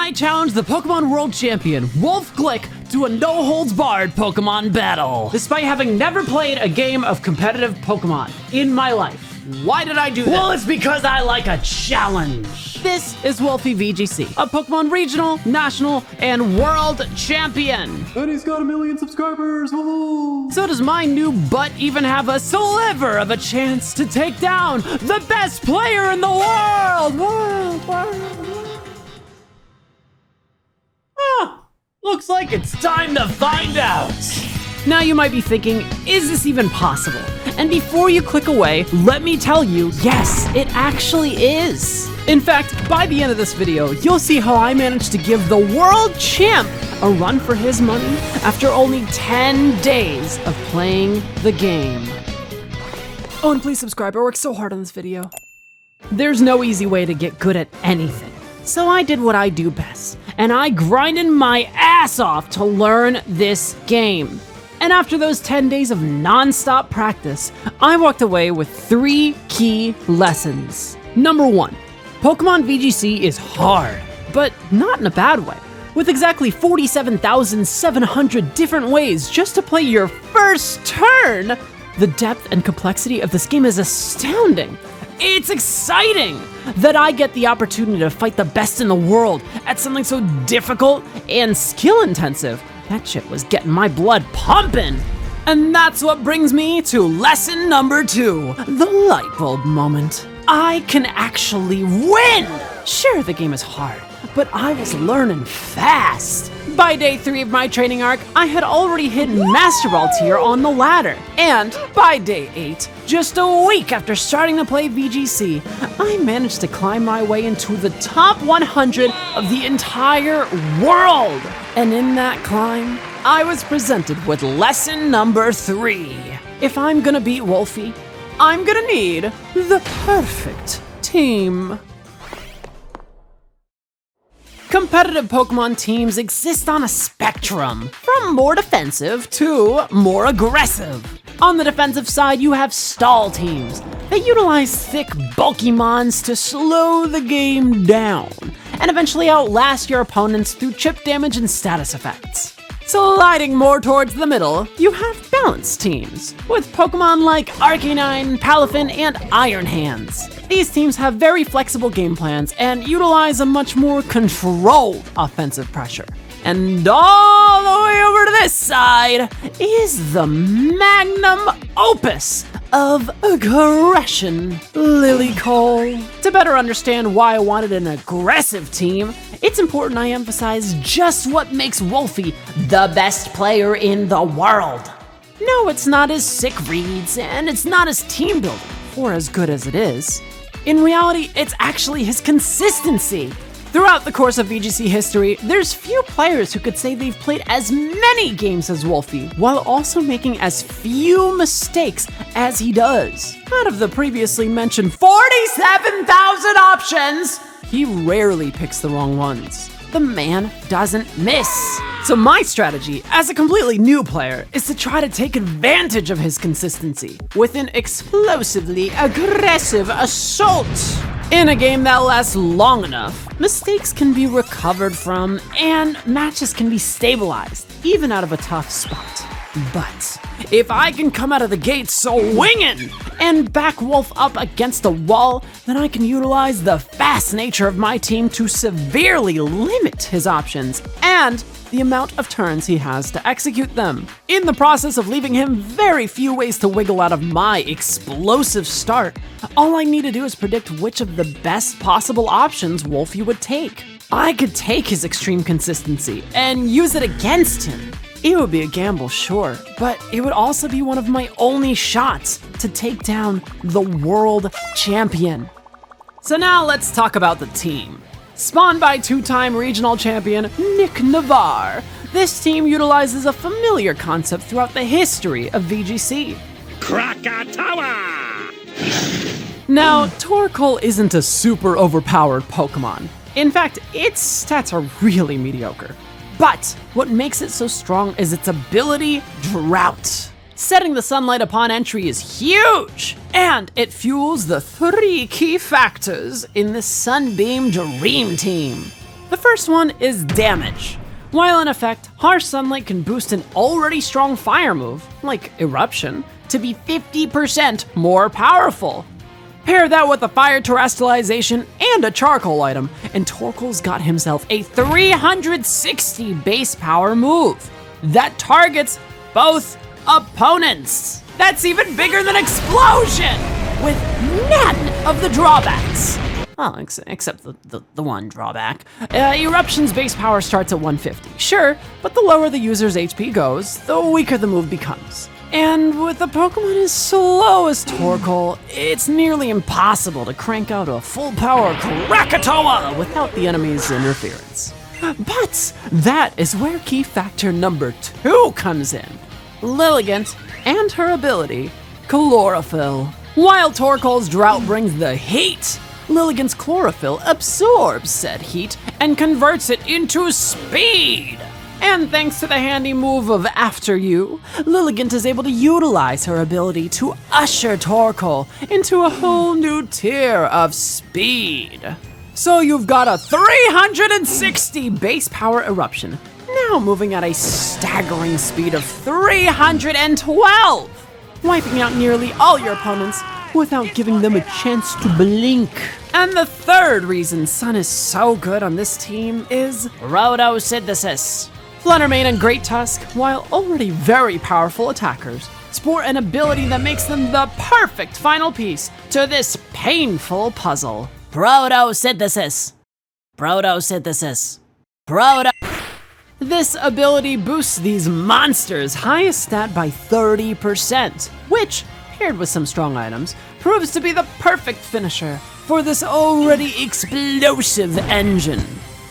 I challenge the Pokemon World Champion, Wolf Glick, to a no-holds-barred Pokemon battle. Despite having never played a game of competitive Pokemon in my life. Why did I do that? Well, it's because I like a challenge. This is Wolfie VGC, a Pokemon Regional, National, and World Champion. And he's got 1 million subscribers, woohoo! So does my new butt even have a sliver of a chance to take down the best player in the world? Looks like it's time to find out. Now you might be thinking, is this even possible? And before you click away, let me tell you, yes, it actually is. In fact, by the end of this video, you'll see how I managed to give the world champ a run for his money after only 10 days of playing the game. Oh, and please subscribe, I worked so hard on this video. There's no easy way to get good at anything. So I did what I do best, and I grinded my ass off to learn this game. And after those 10 days of non-stop practice, I walked away with 3 key lessons. Number 1, Pokemon VGC is hard, but not in a bad way. With exactly 47,700 different ways just to play your first turn, the depth and complexity of this game is astounding. It's exciting that I get the opportunity to fight the best in the world at something so difficult and skill-intensive. That shit was getting my blood pumping. And that's what brings me to lesson number 2, the light bulb moment. I can actually win! Sure, the game is hard, but I was learning fast. By day 3 of my training arc, I had already hit Master Ball tier on the ladder. And by day 8, just a week after starting to play VGC, I managed to climb my way into the top 100 of the entire world. And in that climb, I was presented with lesson number 3. If I'm gonna beat Wolfie, I'm gonna need the perfect team. Competitive Pokemon teams exist on a spectrum, from more defensive to more aggressive. On the defensive side, you have stall teams that utilize thick, bulky mons to slow the game down, and eventually outlast your opponents through chip damage and status effects. Sliding more towards the middle, you have balanced teams, with Pokemon like Arcanine, Palafin, and Iron Hands. These teams have very flexible game plans and utilize a much more controlled offensive pressure. And all the way over to this side is the magnum opus of aggression, Lilycole. To better understand why I wanted an aggressive team, it's important I emphasize just what makes Wolfie the best player in the world. No, it's not his sick reads, and it's not his team building, for as good as it is. In reality, it's actually his consistency. Throughout the course of VGC history, there's few players who could say they've played as many games as Wolfie, while also making as few mistakes as he does. Out of the previously mentioned 47,000 options, he rarely picks the wrong ones. The man doesn't miss. So my strategy, as a completely new player, is to try to take advantage of his consistency with an explosively aggressive assault. In a game that lasts long enough, mistakes can be recovered from and matches can be stabilized, even out of a tough spot. But if I can come out of the gate swinging and back Wolf up against a wall, then I can utilize the fast nature of my team to severely limit his options and the amount of turns he has to execute them, in the process of leaving him very few ways to wiggle out of my explosive start. All I need to do is predict which of the best possible options Wolfie would take. I could take his extreme consistency and use it against him. It would be a gamble, sure, but it would also be one of my only shots to take down the world champion. So now let's talk about the team. Spawned by 2-time regional champion Nick Navarre, this team utilizes a familiar concept throughout the history of VGC. Krakatawa! Now, Torkoal isn't a super overpowered Pokemon. In fact, its stats are really mediocre. But what makes it so strong is its ability Drought. Setting the sunlight upon entry is huge, and it fuels the 3 key factors in the Sunbeam Dream Team. The first one is damage. While in effect, Harsh Sunlight can boost an already strong fire move, like Eruption, to be 50% more powerful. Pair that with a fire terrestrialization and a charcoal item, and Torkoal's got himself a 360 base power move that targets both opponents. That's even bigger than Explosion, with none of the drawbacks. Well, except the one drawback. Eruption's base power starts at 150, sure, but the lower the user's HP goes, the weaker the move becomes. And with a Pokemon as slow as Torkoal, it's nearly impossible to crank out a full power Krakatoa without the enemy's interference. But that is where key factor number 2 comes in. Lilligant and her ability, Chlorophyll. While Torkoal's Drought brings the heat, Lilligant's Chlorophyll absorbs said heat and converts it into speed. And thanks to the handy move of After You, Lilligant is able to utilize her ability to usher Torkoal into a whole new tier of speed. So you've got a 360 base power Eruption, now moving at a staggering speed of 312, wiping out nearly all your opponents without giving them a chance to blink. And the third reason Sun is so good on this team is Photosynthesis. Fluttermane and Great Tusk, while already very powerful attackers, sport an ability that makes them the perfect final piece to this painful puzzle. Photosynthesis. Photosynthesis. This ability boosts these monsters' highest stat by 30%, which, paired with some strong items, proves to be the perfect finisher for this already explosive engine.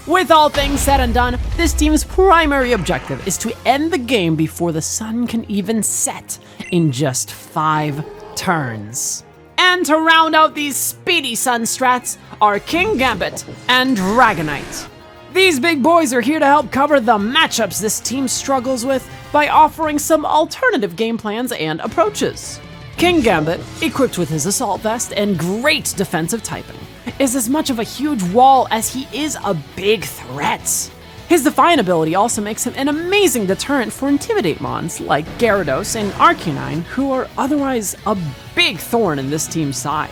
With all things said and done, this team's primary objective is to end the game before the sun can even set in just 5 turns. And to round out these speedy sun strats are Kingambit and Dragonite. These big boys are here to help cover the matchups this team struggles with by offering some alternative game plans and approaches. Kingambit, equipped with his Assault Vest and great defensive typing, is as much of a huge wall as he is a big threat. His Defiant ability also makes him an amazing deterrent for Intimidate mons like Gyarados and Arcanine, who are otherwise a big thorn in this team's side.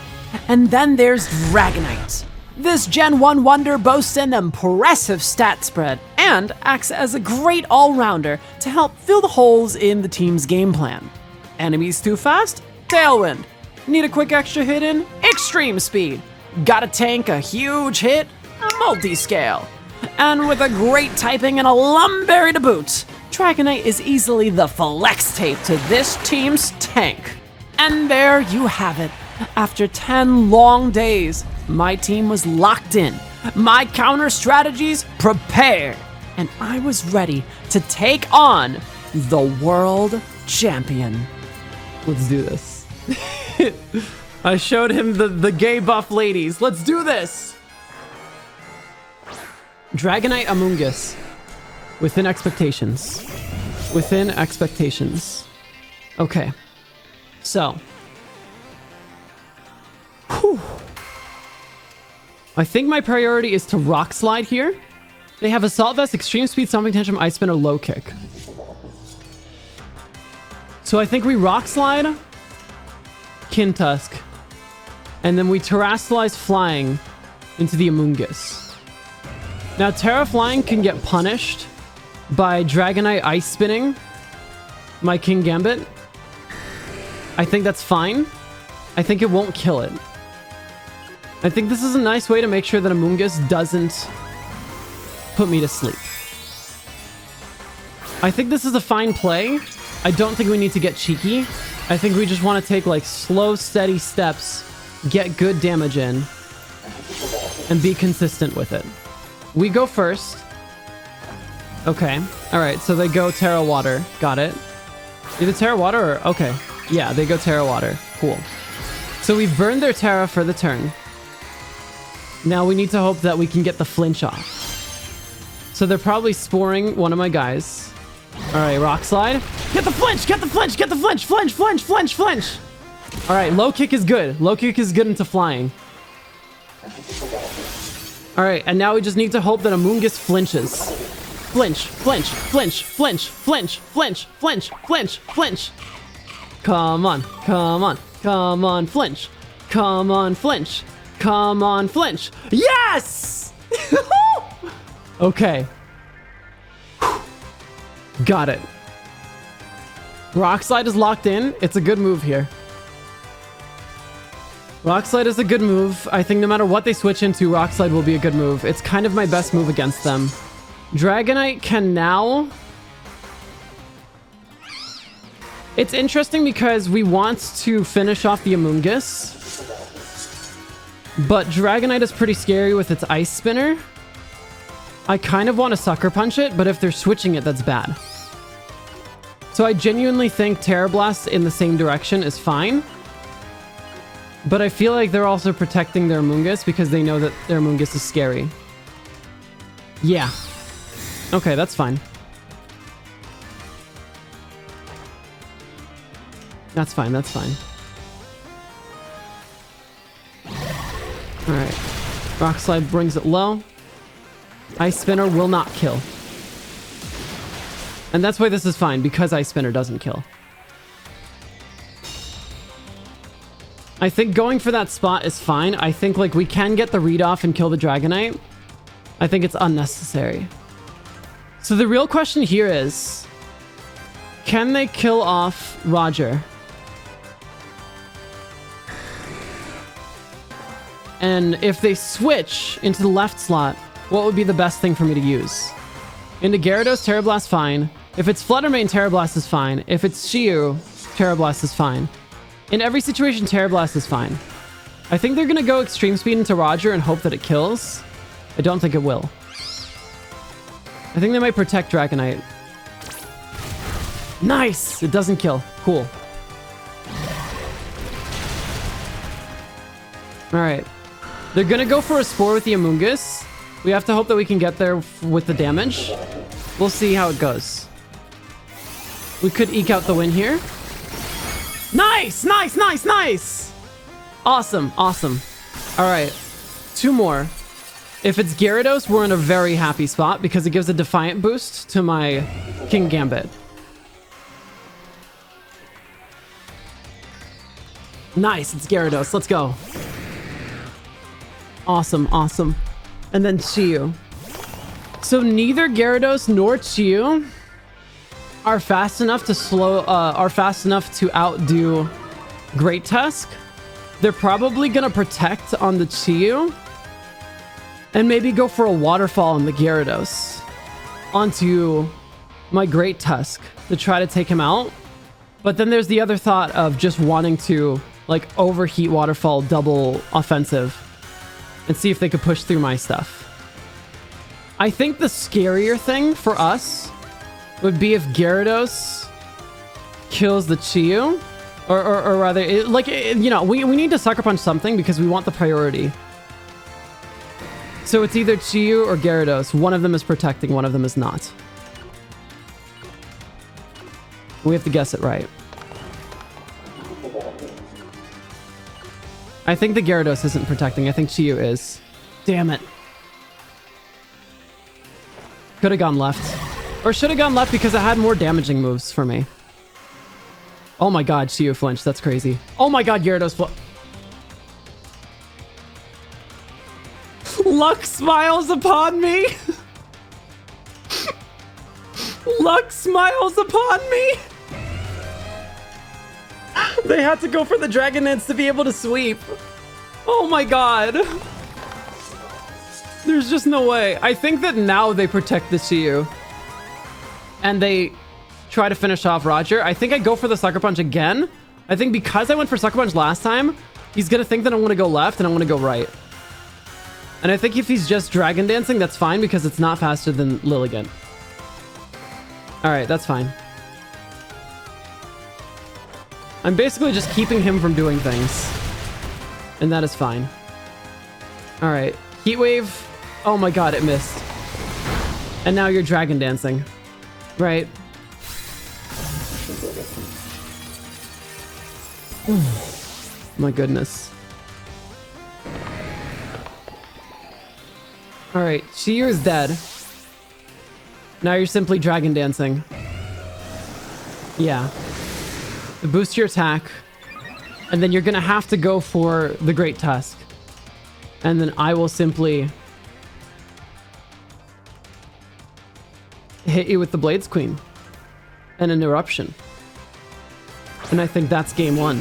And then there's Dragonite. This Gen 1 wonder boasts an impressive stat spread and acts as a great all-rounder to help fill the holes in the team's game plan. Enemies too fast? Tailwind. Need a quick extra hit in? Extreme Speed. Gotta tank a huge hit? Multi-Scale. And with a great typing and a Lumberry to boot, Dragonite is easily the flex tape to this team's tank. And there you have it. After 10 long days, my team was locked in, my counter strategies prepared, and I was ready to take on the world champion. Let's do this. I showed him the gay buff ladies. Let's do this! Dragonite Amoonguss. Within expectations. Within expectations. Okay. So. Whew. I think my priority is to Rock Slide here. They have Assault Vest, Extreme Speed, Stomping Tantrum, Ice Spin, or Low Kick. So I think we Rock Slide, Kintusk, and then we Terrasilize Flying into the Amoonguss. Now, Terra Flying can get punished by Dragonite Ice Spinning my Kingambit. I think that's fine. I think it won't kill it. I think this is a nice way to make sure that Amoonguss doesn't put me to sleep. I think this is a fine play. I don't think we need to get cheeky. I think we just want to take like slow, steady steps, get good damage in, and be consistent with it. We go first. Okay. All right. So they go Terra Water. Got it. Either Terra Water or... Okay. Yeah, they go Terra Water. Cool. So we've burned their Terra for the turn. Now we need to hope that we can get the flinch off. So they're probably sporing one of my guys. All right, Rock Slide. Get the flinch! Get the flinch! Get the flinch! Flinch! Flinch! Flinch! Flinch! All right, Low Kick is good. Low Kick is good into flying. All Alright, and now we just need to hope that Amoonguss flinches. Flinch, flinch, flinch, flinch, flinch, flinch, flinch, flinch, flinch. Come on, come on, come on, flinch. Come on, flinch. Come on, flinch. Yes! Okay. Got it. Rock Slide is locked in. It's a good move here. Rock Slide is a good move. I think no matter what they switch into, Rock Slide will be a good move. It's kind of my best move against them. Dragonite can now... It's interesting because we want to finish off the Amoonguss. But Dragonite is pretty scary with its Ice Spinner. I kind of want to Sucker Punch it, but if they're switching it, that's bad. So I genuinely think Terra Blast in the same direction is fine. But I feel like they're also protecting their Amoonguss because they know that their Amoonguss is scary. Yeah. Okay, that's fine. That's fine, that's fine. Alright. Rock Slide brings it low. Ice Spinner will not kill. And that's why this is fine, because Ice Spinner doesn't kill. I think going for that spot is fine. I think, like, we can get the read off and kill the Dragonite. I think it's unnecessary. So the real question here is... Can they kill off Roger? And if they switch into the left slot, what would be the best thing for me to use? Into Gyarados, Terra Blast, fine. If it's Flutter Mane, Terra Blast is fine. If it's Shiyu, Terra Blast is fine. In every situation, Terra Blast is fine. I think they're gonna go Extreme Speed into Roger and hope that it kills. I don't think it will. I think they might protect Dragonite. Nice! It doesn't kill. Cool. Alright. They're gonna go for a Spore with the Amoonguss. We have to hope that we can get there with the damage. We'll see how it goes. We could eke out the win here. Nice! Nice, nice, nice! Awesome, awesome. Alright. 2 more. If it's Gyarados, we're in a very happy spot because it gives a Defiant boost to my King Gambit. Nice, it's Gyarados. Let's go. Awesome, awesome. And then Chiyu. So neither Gyarados nor Chiyu are fast enough to outdo Great Tusk. They're probably gonna protect on the Chiyu and maybe go for a Waterfall on the Gyarados onto my Great Tusk to try to take him out. But then there's the other thought of just wanting to like overheat Waterfall double offensive and see if they could push through my stuff. I think the scarier thing for us would be if Gyarados kills the Chiyu. Or rather, you know, we need to Sucker Punch something because we want the priority. So it's either Chiyu or Gyarados. One of them is protecting, one of them is not. We have to guess it right. I think the Gyarados isn't protecting. I think Chiyu is. Damn it. Could have gone left. Or should have gone left because it had more damaging moves for me. Oh my god, Chiyu flinched. That's crazy. Oh my god, Gyarados Luck smiles upon me. Luck smiles upon me. They had to go for the Dragon Dance to be able to sweep. Oh my god. There's just no way. I think that now they protect the Chiyu. And they try to finish off Roger. I think I go for the Sucker Punch again. I think because I went for Sucker Punch last time, he's gonna think that I'm gonna go left and I'm gonna go right. And I think if he's just Dragon Dancing, that's fine because it's not faster than Lilligant. Alright, that's fine. I'm basically just keeping him from doing things. And that is fine. Alright. Heat Wave. Oh my god, it missed. And now you're Dragon Dancing. Right. My goodness. All right, Shiyu is dead. Now you're simply dragon dancing. Yeah. To boost your attack. And then you're gonna have to go for the Great Tusk. And then I will simply hit you with the Blades Queen. And an Eruption. And I think that's game one.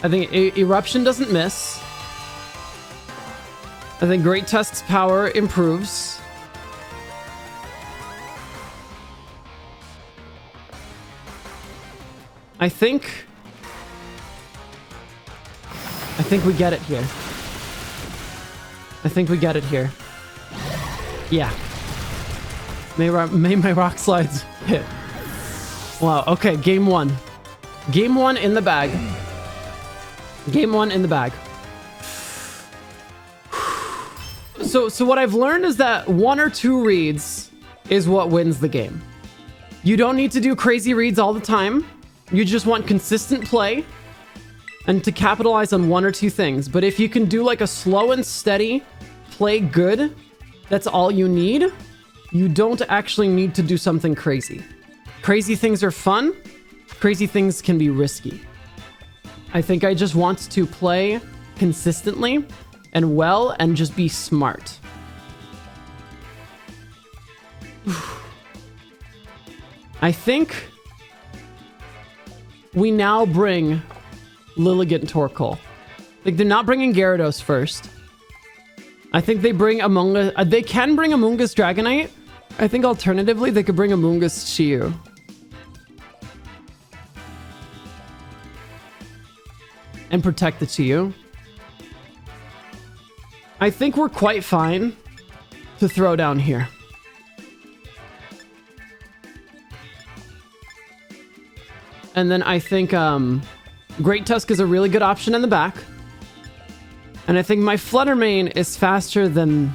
I think Eruption doesn't miss. I think Great Tusk's power improves. I think we get it here. I think we get it here. Yeah. May my rock slides hit. Wow, okay, game one. Game one in the bag. Game one in the bag. So what I've learned is that 1 or 2 reads is what wins the game. You don't need to do crazy reads all the time. You just want consistent play and to capitalize on 1 or 2 things. But if you can do like a slow and steady play good, that's all you need. You don't actually need to do something crazy. Crazy things are fun. Crazy things can be risky. I think I just want to play consistently and well and just be smart. I think we now bring Lilligant Torkoal. Like, they're not bringing Gyarados first. I think they bring Amoonguss. They can bring Amoonguss Dragonite. I think alternatively, they could bring Amoonguss Shiyu. And protect the Shiyu. I think we're quite fine to throw down here. And then I think Great Tusk is a really good option in the back. And I think my Fluttermane is faster than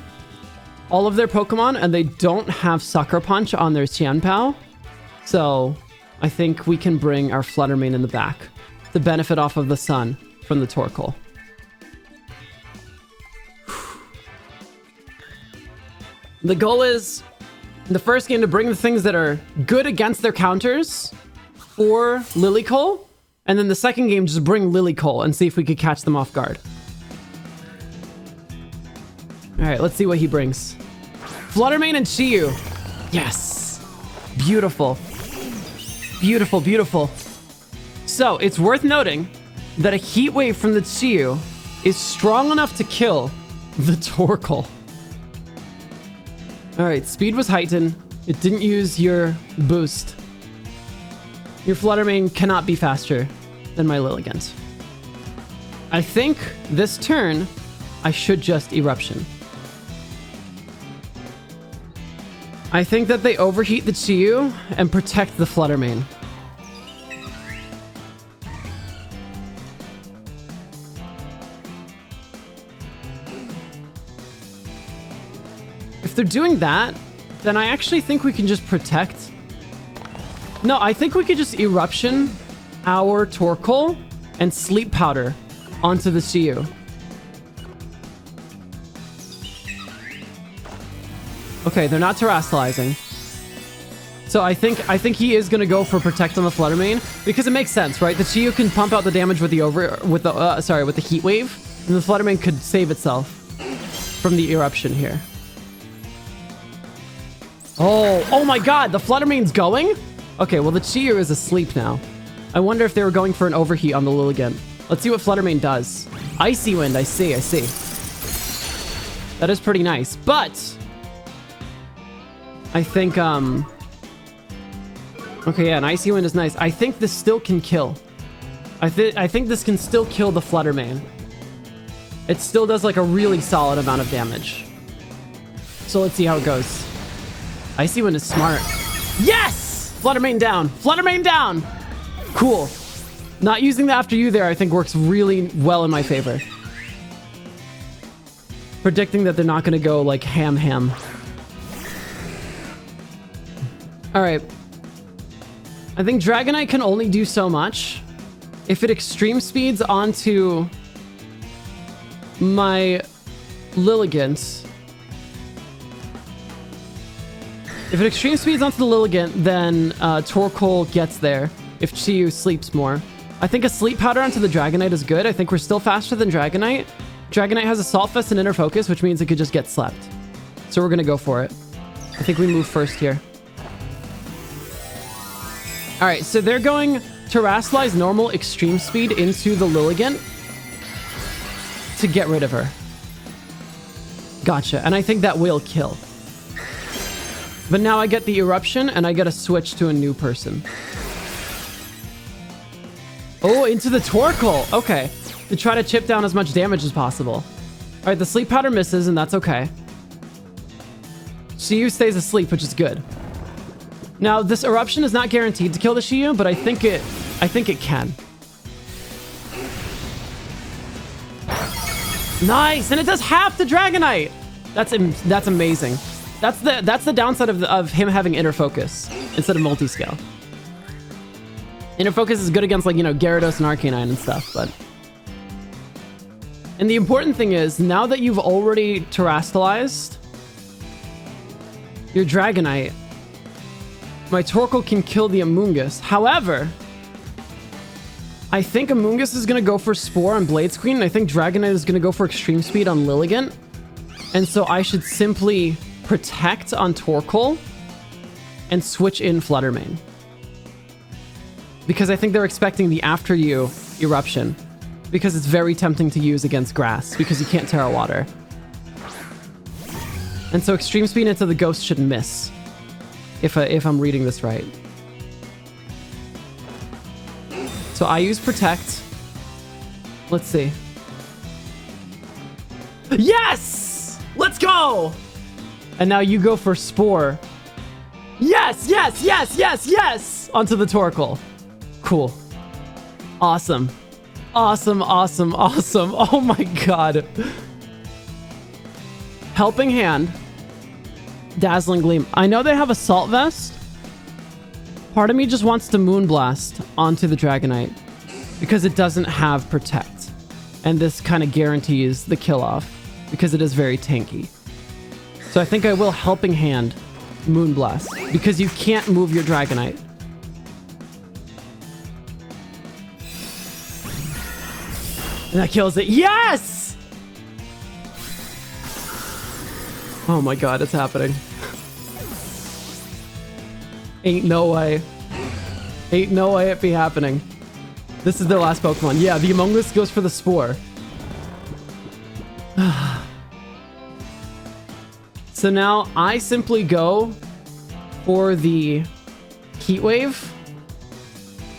all of their Pokemon, and they don't have Sucker Punch on their Qianpao. So I think we can bring our Fluttermane in the back to benefit off of the sun from the Torkoal. The goal is, in the first game, to bring the things that are good against their counters for Lilycole, and then the second game, just bring Lilycole and see if we could catch them off guard. All right, let's see what he brings. Fluttermane and Shiyu. Yes. Beautiful. Beautiful, beautiful. So, it's worth noting that a Heat Wave from the Shiyu is strong enough to kill the Torkoal. All right, speed was heightened. It didn't use your boost. Your Fluttermane cannot be faster than my Lilligant. I think this turn, I should just Eruption. I think that they overheat the Chiyu and protect the Fluttermane. If they're doing that, then I actually think we can just protect. No, I think we could just Eruption our Torkoal and Sleep Powder onto the Chiyu. Okay, they're not terastallizing. So I think he is gonna go for Protect on the Fluttermane because it makes sense, right? The Chiyu can pump out the damage with the Heat Wave, and the Fluttermane could save itself from the Eruption here. Oh my god, the Fluttermane's going? Okay, well the Chiyu is asleep now. I wonder if they were going for an overheat on the Lilligant. Let's see what Fluttermane does. Icy Wind, I see. That is pretty nice, but I think, okay, yeah, an Icy Wind is nice. I think this still can kill. I think this can still kill the Fluttermane. It still does, like, a really solid amount of damage. So let's see how it goes. Icy Wind is smart. Yes! Fluttermane down. Fluttermane down! Cool. Not using the After You there, I think, works really well in my favor. Predicting that they're not going to go, like, ham. Alright. I think Dragonite can only do so much. If it extreme speeds onto my Lilligant. If it extreme speeds onto the Lilligant, then Torkoal gets there if Chiyu sleeps more. I think a sleep powder onto the Dragonite is good. I think we're still faster than Dragonite. Dragonite has Assault Vest and Inner Focus, which means it could just get slept. So we're going to go for it. I think we move first here. All right, so they're going Terrasilize normal extreme speed into the Lilligant to get rid of her. Gotcha. And I think that will kill. But now I get the Eruption, and I get to switch to a new person. Oh, into the Torkoal. Okay. To try to chip down as much damage as possible. All right, the Sleep Powder misses, and that's okay. Shiyu stays asleep, which is good. Now, this Eruption is not guaranteed to kill the Shiyu, but I think it can. Nice, and it does half the Dragonite. That's amazing. That's the downside of him having Inner Focus instead of Multiscale. Inner Focus is good against, like, you know, Gyarados and Arcanine and stuff, but... And the important thing is, now that you've already Terrastalized your Dragonite, my Torkoal can kill the Amoonguss. However, I think Amoonguss is going to go for Spore on Blade Screen, and I think Dragonite is going to go for Extreme Speed on Lilligant. And so I should simply Protect on Torkoal and switch in Fluttermane. Because I think they're expecting the After You Eruption. Because it's very tempting to use against Grass, because you can't Terra Water. And so Extreme Speed into the Ghost should miss. If I'm reading this right. So I use Protect. Let's see. Yes! Let's go! And now you go for Spore. Yes, yes, yes, yes, yes! Onto the Torkoal. Cool. Awesome. Awesome, awesome, awesome. Oh my god. Helping Hand. Dazzling Gleam. I know they have Assault Vest. Part of me just wants to Moonblast onto the Dragonite because it doesn't have Protect. And this kind of guarantees the kill off because it is very tanky. So I think I will Helping Hand Moonblast because you can't move your Dragonite. And that kills it. Yes! Oh my god, it's happening. Ain't no way. Ain't no way it be happening. This is their last Pokemon. Yeah, the Among Us goes for the Spore. So now I simply go for the Heat Wave.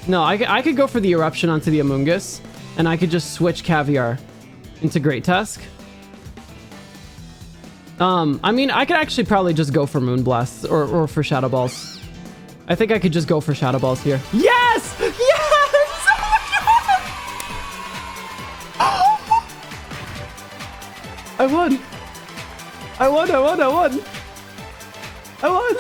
No, I could go for the Eruption onto the Amoonguss, and I could just switch Caviar into Great Tusk. I mean, I could actually probably just go for Moonblast or for Shadow Balls. I think I could just go for Shadow Balls here. Yes! Yes! Oh I won! I won! I won! I won! I won!